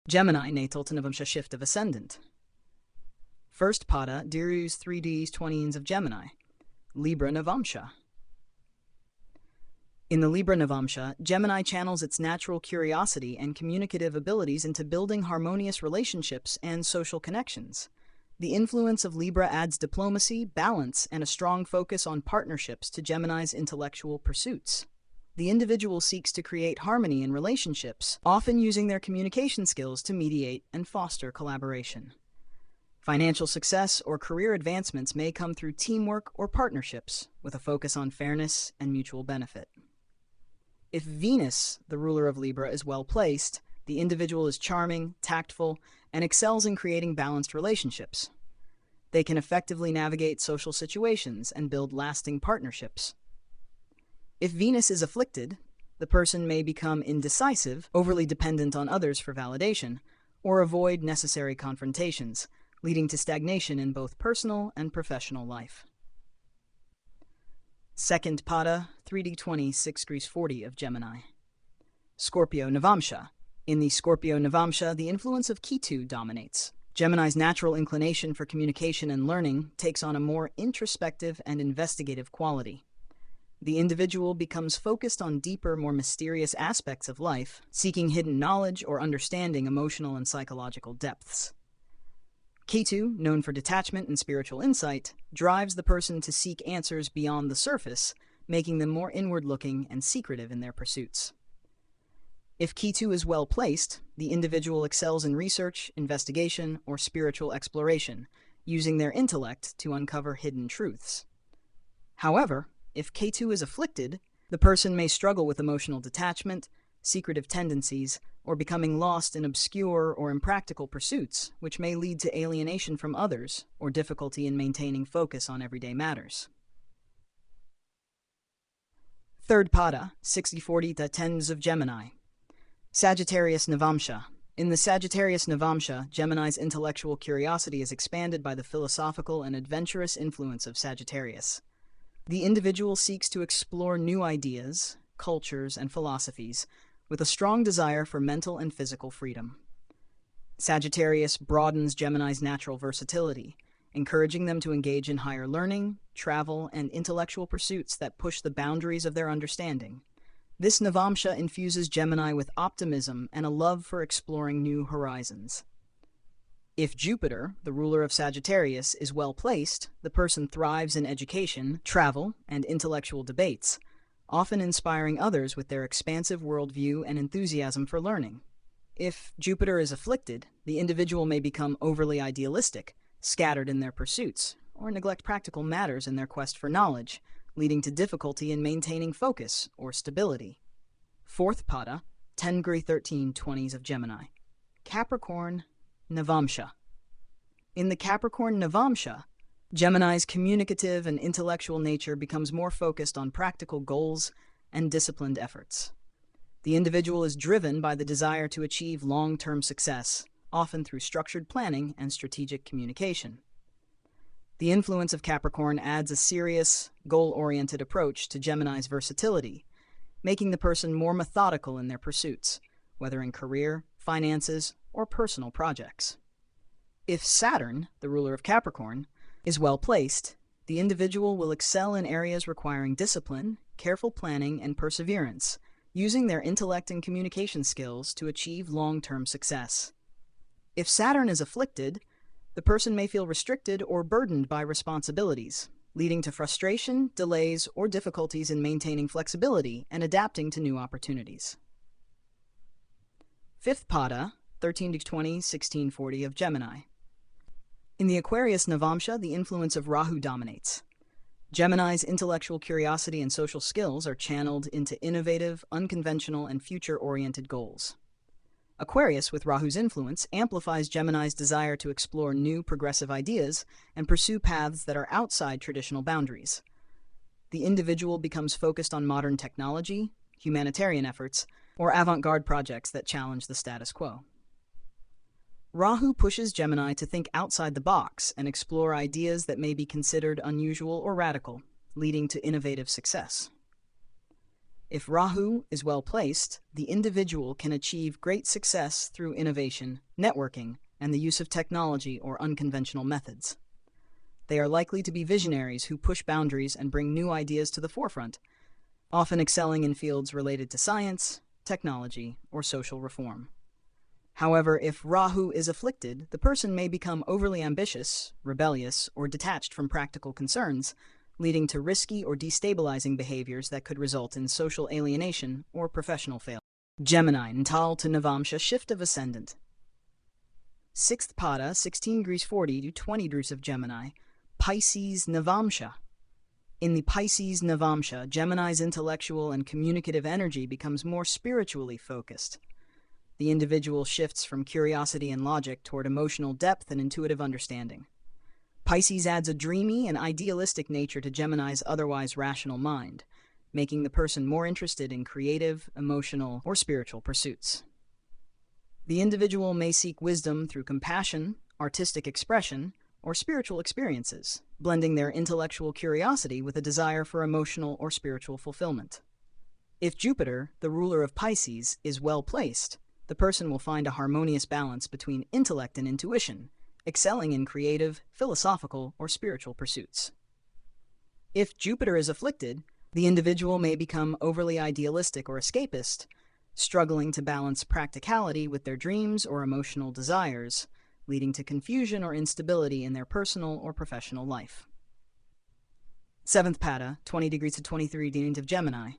Gemini natal to Navamsha shift of Ascendant. First pada, Dirus 3Ds 20s of Gemini. Libra Navamsha. In the Libra Navamsha, Gemini channels its natural curiosity and communicative abilities into building harmonious relationships and social connections. The influence of Libra adds diplomacy, balance, and a strong focus on partnerships to Gemini's intellectual pursuits. The individual seeks to create harmony in relationships, often using their communication skills to mediate and foster collaboration. Financial success or career advancements may come through teamwork or partnerships, with a focus on fairness and mutual benefit. If Venus, the ruler of Libra, is well placed, the individual is charming, tactful, and excels in creating balanced relationships. They can effectively navigate social situations and build lasting partnerships. If Venus is afflicted, the person may become indecisive, overly dependent on others for validation, or avoid necessary confrontations, leading to stagnation in both personal and professional life. Second pada, 3D20, 6 degrees 40 of Gemini. Scorpio Navamsha. In the Scorpio Navamsha, the influence of Ketu dominates. Gemini's natural inclination for communication and learning takes on a more introspective and investigative quality. The individual becomes focused on deeper, more mysterious aspects of life, seeking hidden knowledge or understanding emotional and psychological depths. Ketu, known for detachment and spiritual insight, drives the person to seek answers beyond the surface, making them more inward-looking and secretive in their pursuits. If Ketu is well placed, the individual excels in research, investigation, or spiritual exploration, using their intellect to uncover hidden truths. However, if Ketu is afflicted, the person may struggle with emotional detachment, secretive tendencies, or becoming lost in obscure or impractical pursuits, which may lead to alienation from others or difficulty in maintaining focus on everyday matters. Third pada, 60-40 to 10s of Gemini. Sagittarius Navamsha. In the Sagittarius Navamsha, Gemini's intellectual curiosity is expanded by the philosophical and adventurous influence of Sagittarius. The individual seeks to explore new ideas, cultures, and philosophies, with a strong desire for mental and physical freedom. Sagittarius broadens Gemini's natural versatility, encouraging them to engage in higher learning, travel, and intellectual pursuits that push the boundaries of their understanding. This Navamsha infuses Gemini with optimism and a love for exploring new horizons. If Jupiter, the ruler of Sagittarius, is well placed, the person thrives in education, travel, and intellectual debates, often inspiring others with their expansive worldview and enthusiasm for learning. If Jupiter is afflicted, the individual may become overly idealistic, scattered in their pursuits, or neglect practical matters in their quest for knowledge, leading to difficulty in maintaining focus or stability. Fourth pada, 10-13 20s of Gemini. Capricorn Navamsha. In the Capricorn Navamsha, Gemini's communicative and intellectual nature becomes more focused on practical goals and disciplined efforts. The individual is driven by the desire to achieve long-term success, often through structured planning and strategic communication. The influence of Capricorn adds a serious, goal-oriented approach to Gemini's versatility, making the person more methodical in their pursuits, whether in career, finances, or personal projects. If Saturn, the ruler of Capricorn, is well placed, the individual will excel in areas requiring discipline, careful planning, and perseverance, using their intellect and communication skills to achieve long-term success. If Saturn is afflicted, the person may feel restricted or burdened by responsibilities, leading to frustration, delays, or difficulties in maintaining flexibility and adapting to new opportunities. Fifth pada, 13-20, 16-40 of Gemini. In the Aquarius Navamsha, the influence of Rahu dominates. Gemini's intellectual curiosity and social skills are channeled into innovative, unconventional, and future-oriented goals. Aquarius, with Rahu's influence, amplifies Gemini's desire to explore new, progressive ideas and pursue paths that are outside traditional boundaries. The individual becomes focused on modern technology, humanitarian efforts, or avant-garde projects that challenge the status quo. Rahu pushes Gemini to think outside the box and explore ideas that may be considered unusual or radical, leading to innovative success. If Rahu is well placed, the individual can achieve great success through innovation, networking, and the use of technology or unconventional methods. They are likely to be visionaries who push boundaries and bring new ideas to the forefront, often excelling in fields related to science, technology, or social reform. However, if Rahu is afflicted, the person may become overly ambitious, rebellious, or detached from practical concerns, leading to risky or destabilizing behaviors that could result in social alienation or professional failure. Gemini, Natal to Navamsha, shift of ascendant. 6th Pada, 16 degrees 40 to 20 degrees of Gemini, Pisces Navamsha. In the Pisces Navamsha, Gemini's intellectual and communicative energy becomes more spiritually focused. The individual shifts from curiosity and logic toward emotional depth and intuitive understanding. Pisces adds a dreamy and idealistic nature to Gemini's otherwise rational mind, making the person more interested in creative, emotional, or spiritual pursuits. The individual may seek wisdom through compassion, artistic expression, or spiritual experiences, blending their intellectual curiosity with a desire for emotional or spiritual fulfillment. If Jupiter, the ruler of Pisces, is well placed, the person will find a harmonious balance between intellect and intuition, excelling in creative, philosophical, or spiritual pursuits. If Jupiter is afflicted, the individual may become overly idealistic or escapist, struggling to balance practicality with their dreams or emotional desires, leading to confusion or instability in their personal or professional life. 7th Pada, 20 degrees to 23 degrees of Gemini.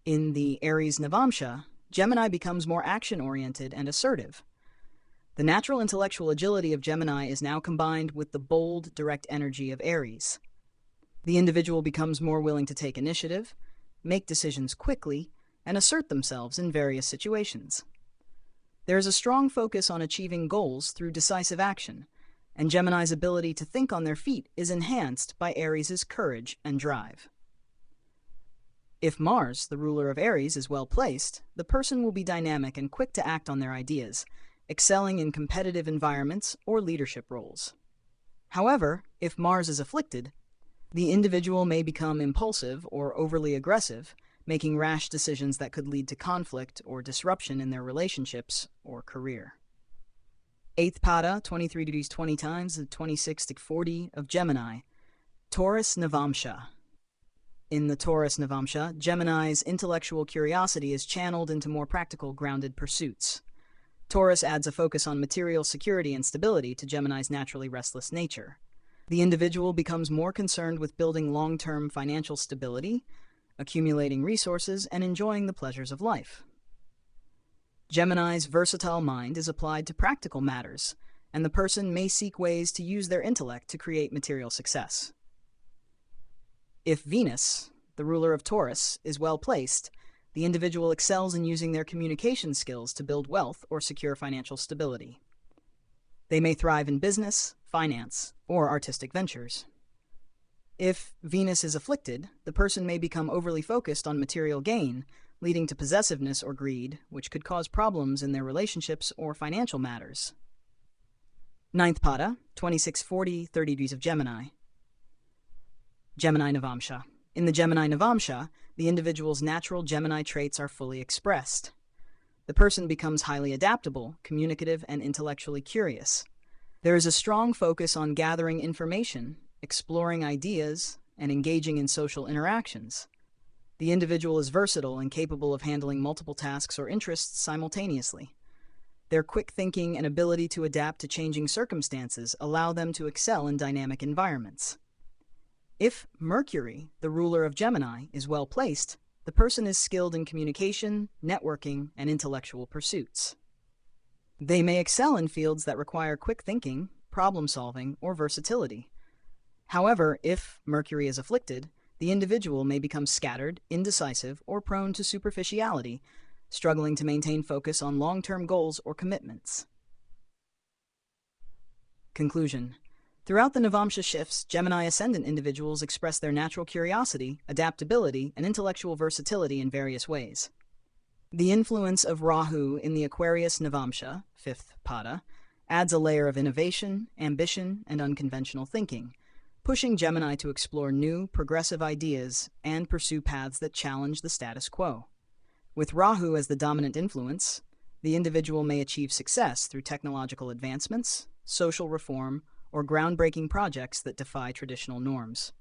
In the Aries Navamsha, Gemini becomes more action-oriented and assertive. The natural intellectual agility of Gemini is now combined with the bold, direct energy of Aries. The individual becomes more willing to take initiative, make decisions quickly, and assert themselves in various situations. There is a strong focus on achieving goals through decisive action, and Gemini's ability to think on their feet is enhanced by Aries' courage and drive. If Mars, the ruler of Aries, is well placed, the person will be dynamic and quick to act on their ideas, excelling in competitive environments or leadership roles. However, if Mars is afflicted, the individual may become impulsive or overly aggressive, making rash decisions that could lead to conflict or disruption in their relationships or career. 8th Pada, 23 degrees 20 times, 26 to 40 of Gemini, Taurus Navamsha. In the Taurus Navamsha, Gemini's intellectual curiosity is channeled into more practical, grounded pursuits. Taurus adds a focus on material security and stability to Gemini's naturally restless nature. The individual becomes more concerned with building long-term financial stability, accumulating resources, and enjoying the pleasures of life. Gemini's versatile mind is applied to practical matters, and the person may seek ways to use their intellect to create material success. If Venus, the ruler of Taurus, is well placed, the individual excels in using their communication skills to build wealth or secure financial stability. They may thrive in business, finance, or artistic ventures. If Venus is afflicted, the person may become overly focused on material gain, leading to possessiveness or greed, which could cause problems in their relationships or financial matters. 9th Pada, 26-40, 30 degrees of Gemini. Gemini Navamsha. In the Gemini Navamsha, the individual's natural Gemini traits are fully expressed. The person becomes highly adaptable, communicative, and intellectually curious. There is a strong focus on gathering information, exploring ideas, and engaging in social interactions. The individual is versatile and capable of handling multiple tasks or interests simultaneously. Their quick thinking and ability to adapt to changing circumstances allow them to excel in dynamic environments. If Mercury, the ruler of Gemini, is well placed, the person is skilled in communication, networking, and intellectual pursuits. They may excel in fields that require quick thinking, problem-solving, or versatility. However, if Mercury is afflicted, the individual may become scattered, indecisive, or prone to superficiality, struggling to maintain focus on long-term goals or commitments. Conclusion. Throughout the Navamsha shifts, Gemini Ascendant individuals express their natural curiosity, adaptability, and intellectual versatility in various ways. The influence of Rahu in the Aquarius Navamsha, 5th Pada, adds a layer of innovation, ambition, and unconventional thinking, pushing Gemini to explore new, progressive ideas and pursue paths that challenge the status quo. With Rahu as the dominant influence, the individual may achieve success through technological advancements, social reform, or groundbreaking projects that defy traditional norms.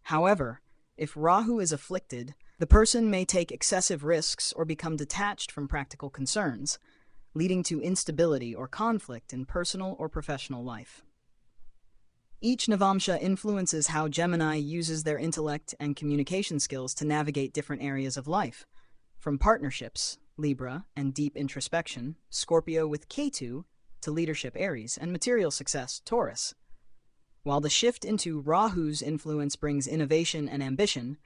However, if Rahu is afflicted, the person may take excessive risks or become detached from practical concerns, leading to instability or conflict in personal or professional life. Each Navamsha influences how Gemini uses their intellect and communication skills to navigate different areas of life, from partnerships, Libra, and deep introspection, Scorpio with Ketu, to leadership, Aries, and material success, Taurus. While the shift into Rahu's influence brings innovation and ambition,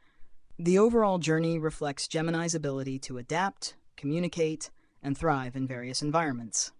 the overall journey reflects Gemini's ability to adapt, communicate, and thrive in various environments.